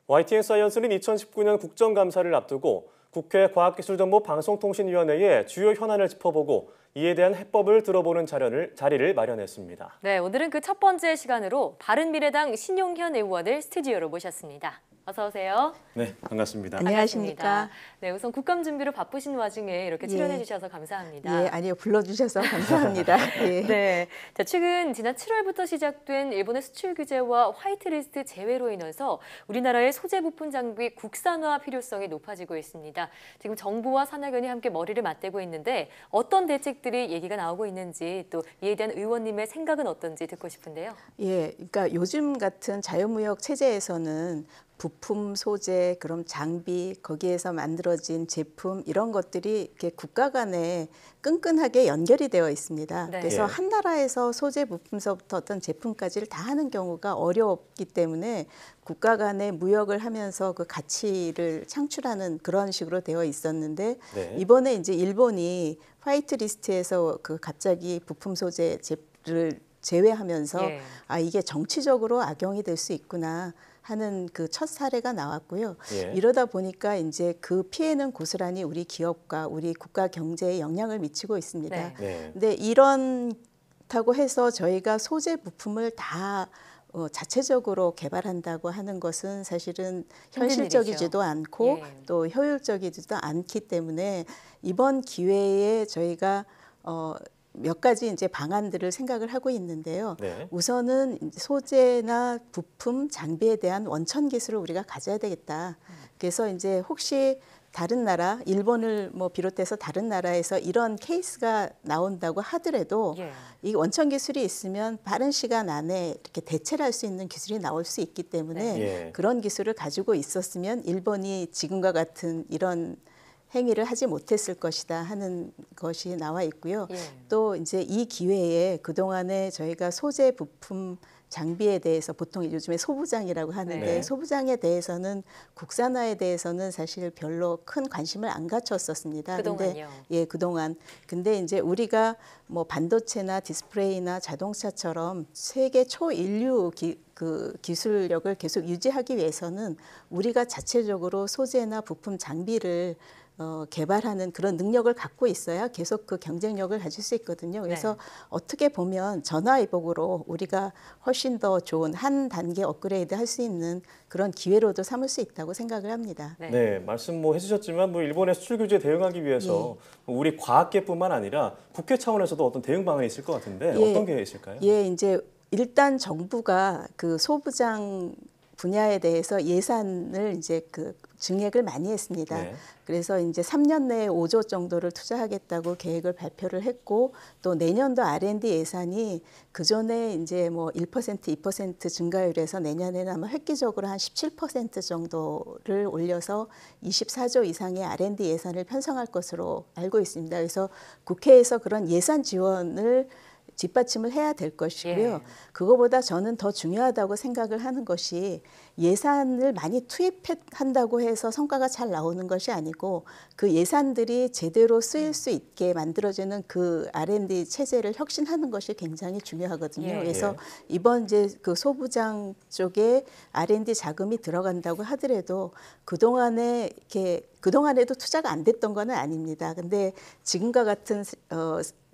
YTN 사이언스는 2019년 국정감사를 앞두고 국회 과학기술정보방송통신위원회에 주요 현안을 짚어보고 이에 대한 해법을 들어보는 자리를 마련했습니다. 네, 오늘은 그 첫 번째 시간으로 바른미래당 신용현 의원을 스튜디오로 모셨습니다. 어서 오세요. 네, 반갑습니다. 안녕하십니까. 네, 우선 국감 준비로 바쁘신 와중에 이렇게 출연해 주셔서 감사합니다. 예, 아니요, 불러주셔서 감사합니다. 예. 네, 자, 최근 지난 7월부터 시작된 일본의 수출 규제와 화이트리스트 제외로 인해서 우리나라의 소재 부품 장비 국산화 필요성이 높아지고 있습니다. 지금 정부와 산학연이 함께 머리를 맞대고 있는데 어떤 대책들이 얘기가 나오고 있는지 또 이에 대한 의원님의 생각은 어떤지 듣고 싶은데요. 예, 그러니까 요즘 같은 자유무역 체제에서는 부품, 소재, 그럼 장비, 거기에서 만들어진 제품 이런 것들이 이렇게 국가 간에 끈끈하게 연결이 되어 있습니다. 네. 그래서 예. 한 나라에서 소재 부품서부터 어떤 제품까지를 다 하는 경우가 어렵기 때문에 국가 간에 무역을 하면서 그 가치를 창출하는 그런 식으로 되어 있었는데 네. 이번에 이제 일본이 화이트 리스트에서 그 갑자기 부품 소재를 제외하면서 예. 아, 이게 정치적으로 악용이 될 수 있구나 하는 그 첫 사례가 나왔고요. 예. 이러다 보니까 이제 그 피해는 고스란히 우리 기업과 우리 국가 경제에 영향을 미치고 있습니다. 네. 네. 근데 이런다고 해서 저희가 소재 부품을 다 자체적으로 개발한다고 하는 것은 사실은 현실적이지도 않고 예. 또 효율적이지도 않기 때문에 이번 기회에 저희가 몇 가지 이제 방안들을 생각을 하고 있는데요. 네. 우선은 소재나 부품, 장비에 대한 원천 기술을 우리가 가져야 되겠다. 그래서 이제 혹시 다른 나라, 일본을 뭐 비롯해서 다른 나라에서 이런 케이스가 나온다고 하더라도 예. 이 원천 기술이 있으면 빠른 시간 안에 이렇게 대체를 할 수 있는 기술이 나올 수 있기 때문에 예. 그런 기술을 가지고 있었으면 일본이 지금과 같은 이런 행위를 하지 못했을 것이다 하는 것이 나와 있고요. 예. 또 이제 이 기회에 그동안에 저희가 소재 부품 장비에 대해서 보통 요즘에 소부장이라고 하는데 네. 소부장에 대해서는 국산화에 대해서는 사실 별로 큰 관심을 안 갖췄었습니다. 그동안요. 예, 그동안. 근데 이제 우리가 뭐 반도체나 디스플레이나 자동차처럼 세계 초인류 기술력을 계속 유지하기 위해서는 우리가 자체적으로 소재나 부품 장비를 개발하는 그런 능력을 갖고 있어야 계속 그 경쟁력을 가질 수 있거든요. 그래서 네. 어떻게 보면 전화위복으로 우리가 훨씬 더 좋은 한 단계 업그레이드 할 수 있는 그런 기회로도 삼을 수 있다고 생각을 합니다. 네. 네, 말씀 해주셨지만 일본의 수출 규제에 대응하기 위해서 우리 과학계뿐만 아니라 국회 차원에서도 어떤 대응 방안이 있을 것 같은데 예. 어떤 게 있을까요? 예, 이제 일단 정부가 그 소부장 분야에 대해서 예산을 이제 그 증액을 많이 했습니다. 네. 그래서 이제 3년 내에 5조 정도를 투자하겠다고 계획을 발표를 했고 또 내년도 R&D 예산이 그전에 이제 뭐 1%, 2% 증가율에서 내년에는 아마 획기적으로 한 17% 정도를 올려서 24조 이상의 R&D 예산을 편성할 것으로 알고 있습니다. 그래서 국회에서 그런 예산 지원을 뒷받침을 해야 될 것이고요. 예. 그거보다 저는 더 중요하다고 생각을 하는 것이 예산을 많이 투입한다고 해서 성과가 잘 나오는 것이 아니고 그 예산들이 제대로 쓰일 수 있게 만들어지는 그 R&D 체제를 혁신하는 것이 굉장히 중요하거든요. 예. 그래서 이번 이제 그 소부장 쪽에 R&D 자금이 들어간다고 하더라도 그동안에도 투자가 안 됐던 건 아닙니다. 근데 지금과 같은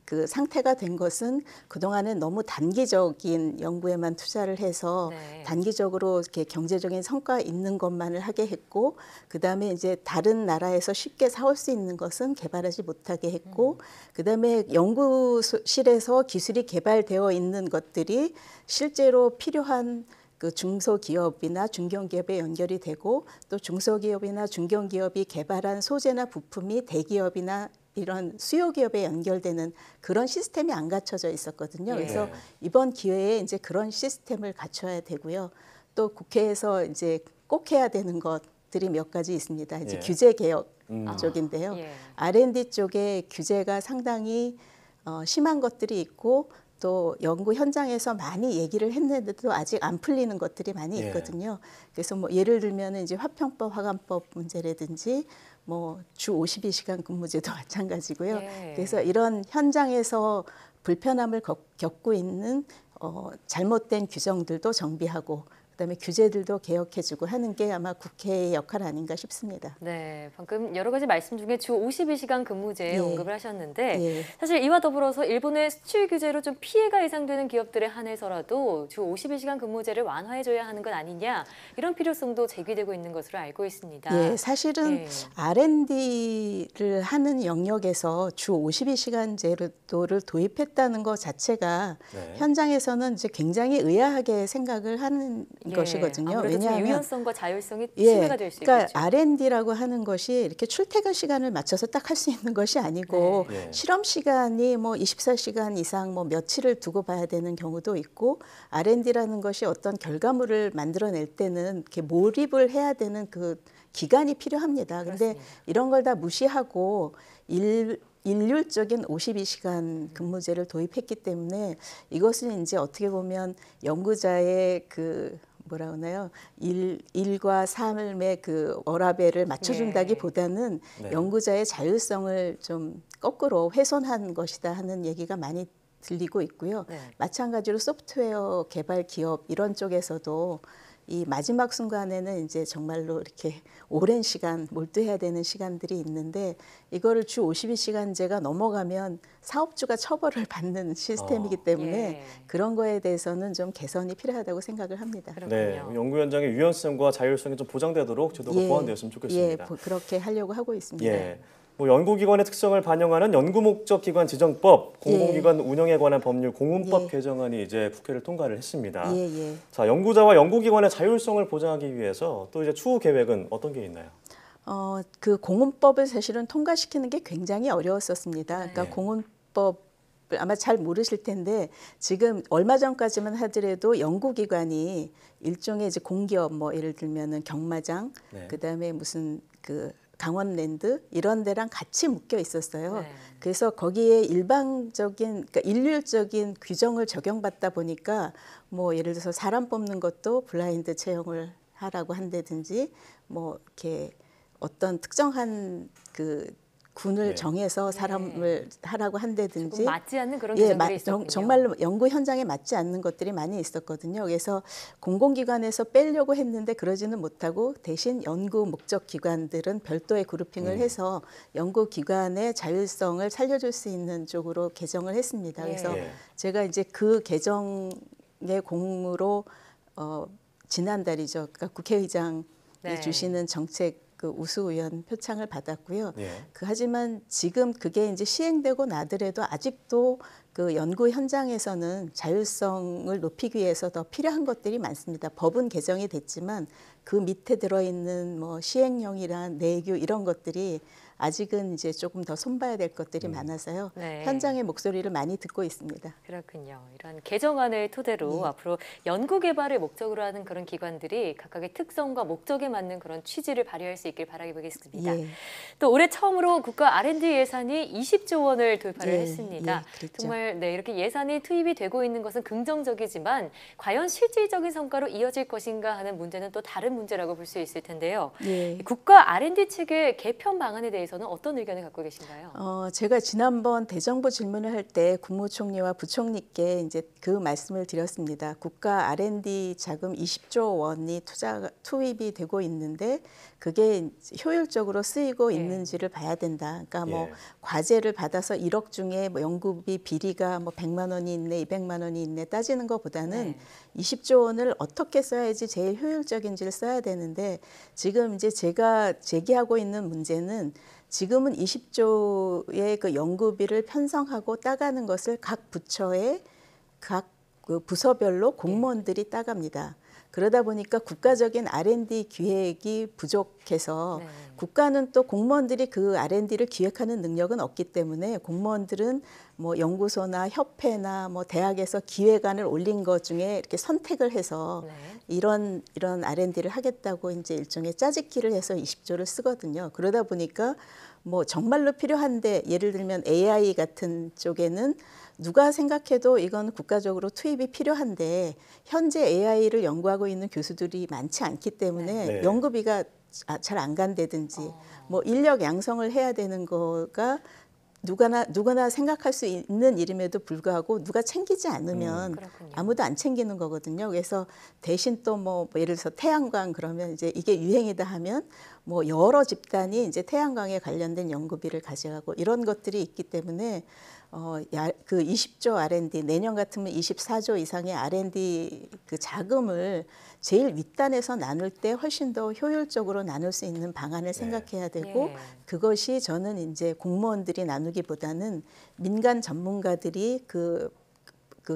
그 상태가 된 것은 그동안은 너무 단기적인 연구에만 투자를 해서 네. 단기적으로 이렇게 경제적인 성과 있는 것만을 하게 했고 그다음에 이제 다른 나라에서 쉽게 사올 수 있는 것은 개발하지 못하게 했고 그다음에 연구실에서 기술이 개발되어 있는 것들이 실제로 필요한 그 중소기업이나 중견기업에 연결이 되고 또 중소기업이나 중견기업이 개발한 소재나 부품이 대기업이나 이런 수요 기업에 연결되는 그런 시스템이 안 갖춰져 있었거든요. 예. 그래서 이번 기회에 이제 그런 시스템을 갖춰야 되고요. 또 국회에서 이제 꼭 해야 되는 것들이 몇 가지 있습니다. 이제 예. 규제 개혁 쪽인데요. 예. R&D 쪽에 규제가 상당히 심한 것들이 있고 또 연구 현장에서 많이 얘기를 했는데도 아직 안 풀리는 것들이 많이 있거든요. 그래서 뭐 예를 들면 이제 화평법, 화관법 문제라든지 뭐 주 52시간 근무제도 마찬가지고요. 예. 그래서 이런 현장에서 불편함을 겪고 있는 잘못된 규정들도 정비하고 그다음에 규제들도 개혁해주고 하는 게 아마 국회의 역할 아닌가 싶습니다. 네, 방금 여러 가지 말씀 중에 주 52시간 근무제 예. 언급을 하셨는데 예. 사실 이와 더불어서 일본의 수출 규제로 좀 피해가 예상되는 기업들에 한해서라도 주 52시간 근무제를 완화해줘야 하는 것 아니냐 이런 필요성도 제기되고 있는 것으로 알고 있습니다. 예, 사실은 예. R&D를 하는 영역에서 주 52시간 제도를 도입했다는 것 자체가 네. 현장에서는 이제 굉장히 의아하게 생각을 하는 예, 것이거든요. 아무래도 좀 왜냐하면 유연성과 자율성이 침해가 될 수 그러니까 있겠죠. R&D라고 하는 것이 이렇게 출퇴근 시간을 맞춰서 딱 할 수 있는 것이 아니고 네. 예. 실험 시간이 뭐 24시간 이상 뭐 며칠을 두고 봐야 되는 경우도 있고 R&D라는 것이 어떤 결과물을 만들어낼 때는 이렇게 몰입을 해야 되는 그 기간이 필요합니다. 근데 그렇습니다. 이런 걸 다 무시하고 일률적인 52시간 근무제를 도입했기 때문에 이것은 이제 어떻게 보면 연구자의 그 뭐라 하나요? 일과 삶의 그 워라밸을 맞춰준다기보다는 네. 연구자의 자율성을 좀 거꾸로 훼손한 것이다 하는 얘기가 많이 들리고 있고요. 네. 마찬가지로 소프트웨어 개발 기업 이런 쪽에서도 이 마지막 순간에는 이제 정말로 이렇게 오랜 시간 몰두해야 되는 시간들이 있는데 이거를 주 52시간제가 넘어가면 사업주가 처벌을 받는 시스템이기 때문에 예. 그런 거에 대해서는 좀 개선이 필요하다고 생각을 합니다. 네, 그렇군요. 연구 현장의 유연성과 자율성이 좀 보장되도록 제도가 보완되었으면 좋겠습니다. 그렇게 하려고 하고 있습니다. 예. 뭐 연구기관의 특성을 반영하는 연구목적기관 지정법, 공공기관 운영에 관한 법률 공문법 예. 개정안이 이제 국회를 통과를 했습니다. 예. 자, 연구자와 연구기관의 자율성을 보장하기 위해서 또 이제 추후 계획은 어떤 게 있나요? 그 공문법을 사실은 통과시키는 게 굉장히 어려웠었습니다. 그러니까 네. 공문법을 아마 잘 모르실 텐데 지금 얼마 전까지만 하더라도 연구기관이 일종의 이제 공기업 뭐 예를 들면은 경마장, 네. 그다음에 무슨 그 강원랜드 이런 데랑 같이 묶여 있었어요. 네. 그래서 거기에 일방적인, 그러니까 일률적인 규정을 적용받다 보니까 뭐 예를 들어서 사람 뽑는 것도 블라인드 채용을 하라고 한다든지 뭐 이렇게 어떤 특정한 그 군을 네. 정해서 사람을 하라고 한다든지 맞지 않는 그런 규정들이 있었군요. 정말로 연구 현장에 맞지 않는 것들이 많이 있었거든요. 그래서 공공기관에서 빼려고 했는데 그러지는 못하고 대신 연구 목적 기관들은 별도의 그룹핑을 해서 연구기관의 자율성을 살려줄 수 있는 쪽으로 개정을 했습니다. 그래서 예. 제가 이제 그 개정의 공으로 지난달이죠. 그러니까 국회의장이 네. 주시는 정책 그 우수의원 표창을 받았고요. 예. 하지만 지금 그게 이제 시행되고 나더라도 아직도 그 연구 현장에서는 자율성을 높이기 위해서 더 필요한 것들이 많습니다. 법은 개정이 됐지만 그 밑에 들어있는 뭐 시행령이란 내규 이런 것들이 아직은 이제 조금 더 손봐야 될 것들이 많아서요. 네. 현장의 목소리를 많이 듣고 있습니다. 그렇군요. 이런 개정안을 토대로 앞으로 연구 개발을 목적으로 하는 그런 기관들이 각각의 특성과 목적에 맞는 그런 취지를 발휘할 수 있길 바라보겠습니다. 예. 또 올해 처음으로 국가 R&D 예산이 20조 원을 돌파를 예, 했습니다. 예, 그랬죠. 정말 이렇게 예산이 투입이 되고 있는 것은 긍정적이지만 과연 실질적인 성과로 이어질 것인가 하는 문제는 또 다른 문제라고 볼 수 있을 텐데요. 예. 국가 R&D 측의 개편 방안에 대해서는 어떤 의견을 갖고 계신가요? 제가 지난번 대정부 질문을 할 때 국무총리와 부총리께 이제 그 말씀을 드렸습니다. 국가 R&D 자금 20조 원이 투입이 되고 있는데 그게 효율적으로 쓰이고 예. 있는지를 봐야 된다. 그러니까 뭐 예. 과제를 받아서 1억 중에 뭐 연구비 비리가 뭐 100만 원이 있네, 200만 원이 있네 따지는 것보다는 네. 20조 원을 어떻게 써야지 제일 효율적인지를 써야 되는데 지금 이제 제가 제기하고 있는 문제는 지금은 20조의 그 연구비를 편성하고 따가는 것을 각 부처의 각 그 부서별로 공무원들이 따갑니다. 그러다 보니까 국가적인 R&D 기획이 부족해서 네. 국가는 또 공무원들이 그 R&D를 기획하는 능력은 없기 때문에 공무원들은 뭐 연구소나 협회나 뭐 대학에서 기획안을 올린 것 중에 이렇게 선택을 해서 네. 이런 R&D를 하겠다고 이제 일종의 짜집기를 해서 20조를 쓰거든요. 그러다 보니까 뭐 정말로 필요한데 예를 들면 AI 같은 쪽에는 누가 생각해도 이건 국가적으로 투입이 필요한데 현재 AI를 연구하고 있는 교수들이 많지 않기 때문에 네. 연구비가 잘 안 간다든지 뭐 인력 양성을 해야 되는 거가 누구나 생각할 수 있는 일임에도 불구하고 누가 챙기지 않으면 그렇군요. 아무도 안 챙기는 거거든요. 그래서 대신 또 뭐 예를 들어서 태양광 그러면 이제 이게 유행이다 하면 뭐 여러 집단이 이제 태양광에 관련된 연구비를 가져가고 이런 것들이 있기 때문에 그 20조 R&D 내년 같으면 24조 이상의 R&D 그 자금을 제일 윗단에서 나눌 때 훨씬 더 효율적으로 나눌 수 있는 방안을 생각해야 되고 예. 그것이 저는 이제 공무원들이 나누기보다는 민간 전문가들이 그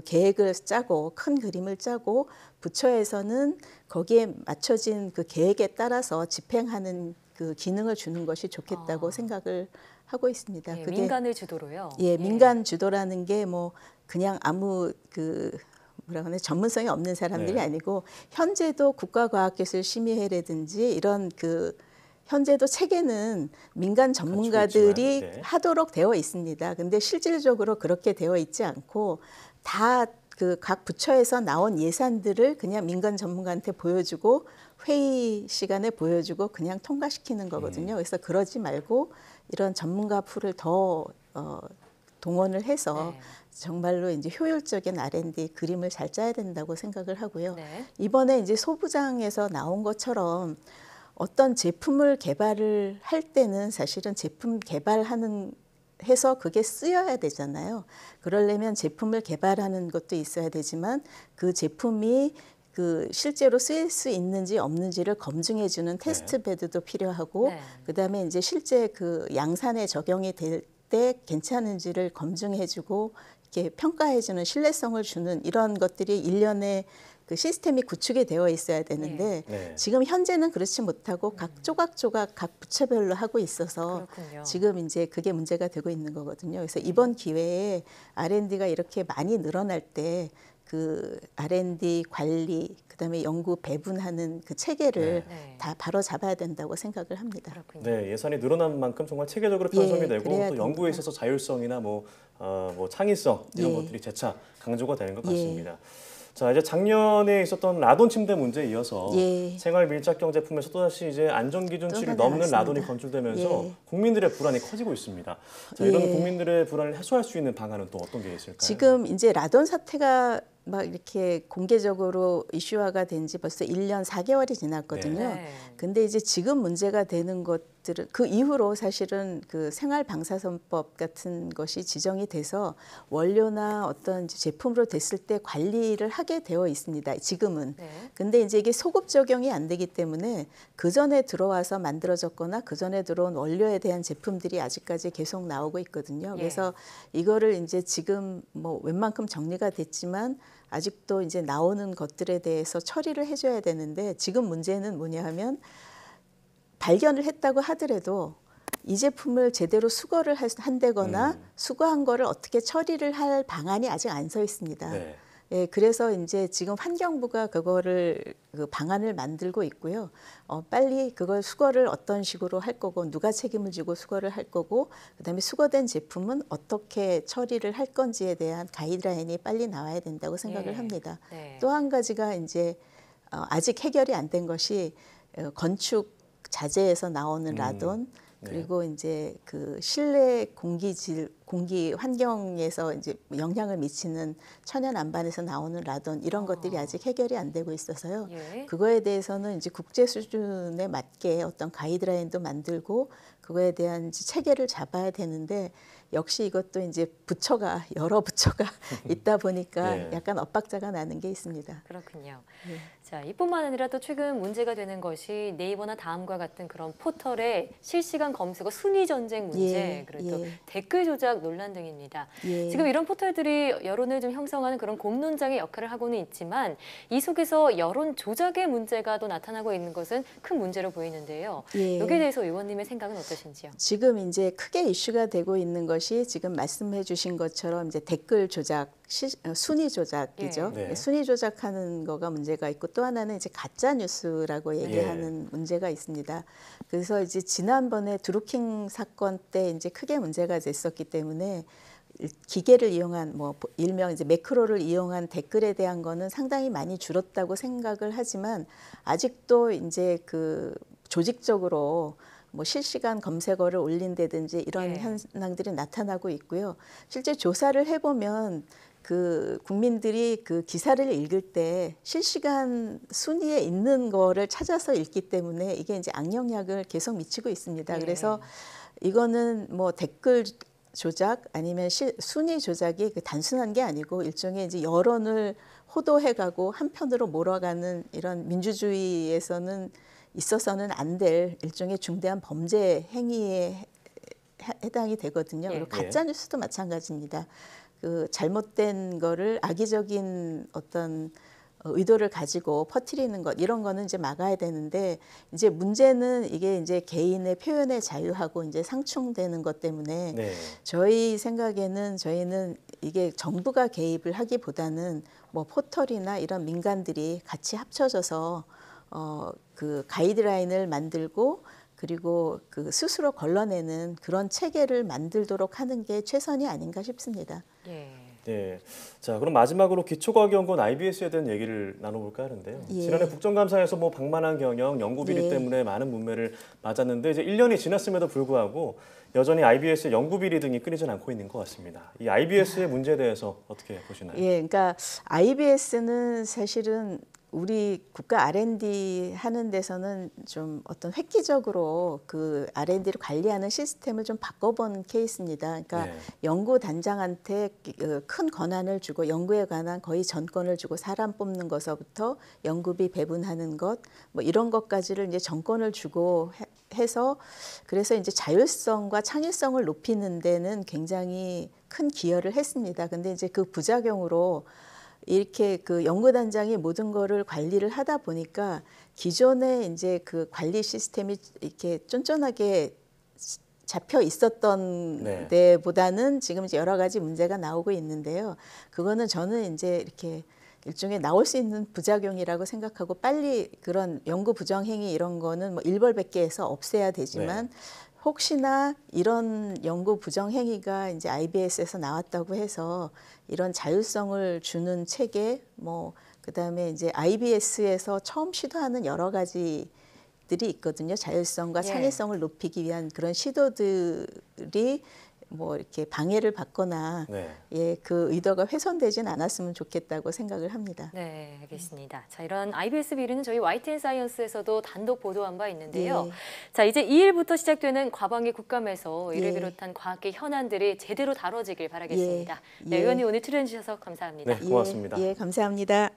계획을 짜고 큰 그림을 짜고 부처에서는 거기에 맞춰진 그 계획에 따라서 집행하는 그 기능을 주는 것이 좋겠다고 생각을 하고 있습니다. 예, 민간을 주도로요. 예, 민간 주도라는 게 뭐 그냥 아무 그 뭐라 그러나 전문성이 없는 사람들이 네. 아니고 현재도 국가과학기술심의회라든지 이런 그 현재도 체계는 민간 전문가들이 갖추고 있지만, 네. 하도록 되어 있습니다. 근데 실질적으로 그렇게 되어 있지 않고 다 그 각 부처에서 나온 예산들을 그냥 민간 전문가한테 보여주고 회의 시간에 보여주고 그냥 통과시키는 거거든요. 그래서 그러지 말고 이런 전문가 풀을 더 동원을 해서 네. 정말로 이제 효율적인 R&D 그림을 잘 짜야 된다고 생각을 하고요. 네. 이번에 이제 소부장에서 나온 것처럼 어떤 제품을 개발을 할 때는 사실은 제품 개발하는 해서 그게 쓰여야 되잖아요. 그러려면 제품을 개발하는 것도 있어야 되지만 그 제품이 그 실제로 쓰일 수 있는지 없는지를 검증해 주는 테스트 베드도 필요하고 네. 그다음에 이제 실제 그 양산에 적용이 될 때 괜찮은지를 검증해 주고 이렇게 평가해 주는 신뢰성을 주는 이런 것들이 일련의 그 시스템이 구축이 되어 있어야 되는데 네. 지금 현재는 그렇지 못하고 각 조각조각 각 부처별로 하고 있어서 그렇군요. 지금 이제 그게 문제가 되고 있는 거거든요. 그래서 이번 기회에 R&D가 이렇게 많이 늘어날 때 그 R&D 관리 그다음에 연구 배분하는 그 체계를 네. 다 바로 잡아야 된다고 생각을 합니다. 그렇군요. 네, 예산이 늘어난 만큼 정말 체계적으로 편성이 예, 되고 그래야 또 연구에 됩니다. 있어서 자율성이나 뭐 창의성 이런 예. 것들이 재차 강조가 되는 것 예. 같습니다. 자, 이제 작년에 있었던 라돈 침대 문제에 이어서 예. 생활 밀착 경제품에서 또다시 이제 안전 기준치를 또 넘는 나왔습니다. 라돈이 건출되면서 예. 국민들의 불안이 커지고 있습니다. 자, 이런 예. 국민들의 불안을 해소할 수 있는 방안은 또 어떤 게 있을까요? 지금 이제 라돈 사태가 막 이렇게 공개적으로 이슈화가 된 지 벌써 1년 4개월이 지났거든요. 네. 근데 이제 지금 문제가 되는 것들은 그 이후로 사실은 그 생활방사선법 같은 것이 지정이 돼서 원료나 어떤 이제 제품으로 됐을 때 관리를 하게 되어 있습니다. 지금은. 네. 근데 이제 이게 소급 적용이 안 되기 때문에 그 전에 들어와서 만들어졌거나 그 전에 들어온 원료에 대한 제품들이 아직까지 계속 나오고 있거든요. 예. 그래서 이거를 이제 지금 뭐 웬만큼 정리가 됐지만 아직도 이제 나오는 것들에 대해서 처리를 해줘야 되는데 지금 문제는 뭐냐 하면 발견을 했다고 하더라도 이 제품을 제대로 수거를 한다거나 수거한 거를 어떻게 처리를 할 방안이 아직 안 서 있습니다. 네. 예, 그래서 이제 지금 환경부가 그거를 그 방안을 만들고 있고요. 빨리 그걸 수거를 어떤 식으로 할 거고 누가 책임을 지고 수거를 할 거고 그다음에 수거된 제품은 어떻게 처리를 할 건지에 대한 가이드라인이 빨리 나와야 된다고 생각을 예. 합니다. 네. 또 한 가지가 이제 아직 해결이 안 된 것이 건축 자재에서 나오는 라돈 네. 그리고 이제 그 실내 공기 환경에서 이제 영향을 미치는 천연 안반에서 나오는 라돈 이런 것들이 아직 해결이 안 되고 있어서요. 예. 그거에 대해서는 이제 국제 수준에 맞게 어떤 가이드라인도 만들고 그거에 대한 이제 체계를 잡아야 되는데 역시 이것도 이제 여러 부처가 있다 보니까 네. 약간 엇박자가 나는 게 있습니다. 그렇군요. 네. 자, 이뿐만 아니라 또 최근 문제가 되는 것이 네이버나 다음과 같은 그런 포털의 실시간 검색어 순위 전쟁 문제, 예, 그리고 또 예. 댓글 조작 논란 등입니다. 예. 지금 이런 포털들이 여론을 좀 형성하는 그런 공론장의 역할을 하고는 있지만 이 속에서 여론 조작의 문제가 또 나타나고 있는 것은 큰 문제로 보이는데요. 예. 여기에 대해서 의원님의 생각은 어떠신지요? 지금 이제 크게 이슈가 되고 있는 것이 지금 말씀해 주신 것처럼 이제 댓글 조작, 순위 조작이죠. 예. 네. 순위 조작하는 거가 문제가 있고 또 하나는 이제 가짜 뉴스라고 얘기하는 문제가 있습니다. 그래서 이제 지난번에 드루킹 사건 때 이제 크게 문제가 됐었기 때문에 기계를 이용한 뭐 일명 이제 매크로를 이용한 댓글에 대한 거는 상당히 많이 줄었다고 생각을 하지만 아직도 이제 그 조직적으로 뭐 실시간 검색어를 올린다든지 이런 예. 현상들이 나타나고 있고요. 실제 조사를 해보면 그 국민들이 그 기사를 읽을 때 실시간 순위에 있는 거를 찾아서 읽기 때문에 이게 이제 악영향을 계속 미치고 있습니다. 예. 그래서 이거는 뭐 댓글 조작 아니면 순위 조작이 그 단순한 게 아니고 일종의 이제 여론을 호도해가고 한편으로 몰아가는 이런 민주주의에서는 있어서는 안 될 일종의 중대한 범죄 행위에 해당이 되거든요. 예. 그리고 가짜 뉴스도 마찬가지입니다. 그 잘못된 거를 악의적인 어떤 의도를 가지고 퍼뜨리는 것 이런 거는 이제 막아야 되는데 이제 문제는 이게 이제 개인의 표현의 자유하고 이제 상충되는 것 때문에 네. 저희 생각에는 저희는 이게 정부가 개입을 하기보다는 뭐 포털이나 이런 민간들이 같이 합쳐져서 그 가이드라인을 만들고 그리고 그 스스로 걸러내는 그런 체계를 만들도록 하는 게 최선이 아닌가 싶습니다. 예. 네. 자, 그럼 마지막으로 기초과학연구원 IBS에 대한 얘기를 나눠볼까 하는데요. 예. 지난해 국정감사에서 뭐 방만한 경영, 연구 비리 예. 때문에 많은 문매를 맞았는데 이제 1년이 지났음에도 불구하고 여전히 IBS의 연구 비리 등이 끊이지 않고 있는 것 같습니다. 이 IBS의 문제에 대해서 어떻게 보시나요? 예, 그러니까 IBS는 사실은 우리 국가 R&D 하는 데서는 좀 어떤 획기적으로 그 R&D를 관리하는 시스템을 좀 바꿔본 케이스입니다. 그러니까 네. 연구단장한테 큰 권한을 주고 연구에 관한 거의 전권을 주고 사람 뽑는 것서부터 연구비 배분하는 것 뭐 이런 것까지를 이제 전권을 주고 해서 그래서 이제 자율성과 창의성을 높이는 데는 굉장히 큰 기여를 했습니다. 근데 이제 그 부작용으로 이렇게 그 연구단장이 모든 거를 관리를 하다 보니까 기존에 이제 그 관리 시스템이 이렇게 쫀쫀하게 잡혀 있었던 네. 데보다는 지금 이제 여러 가지 문제가 나오고 있는데요. 그거는 저는 이제 이렇게 일종의 나올 수 있는 부작용이라고 생각하고 빨리 그런 연구 부정행위 이런 거는 뭐 일벌백계해서 없애야 되지만 혹시나 이런 연구 부정행위가 이제 IBS에서 나왔다고 해서 이런 자율성을 주는 체계 뭐 그다음에 이제 IBS에서 처음 시도하는 여러 가지들이 있거든요. 자율성과 예. 창의성을 높이기 위한 그런 시도들이 뭐 이렇게 방해를 받거나 네. 예, 그 의도가 훼손되진 않았으면 좋겠다고 생각을 합니다. 네, 알겠습니다. 자, 이런 IBS 비리는 저희 YTN 사이언스에서도 단독 보도한 바 있는데요. 예. 자, 이제 2일부터 시작되는 과방위 국감에서 이를 예. 비롯한 과학계 현안들이 제대로 다뤄지길 바라겠습니다. 예. 네, 예. 의원님 오늘 출연해 주셔서 감사합니다. 네, 고맙습니다. 예, 감사합니다.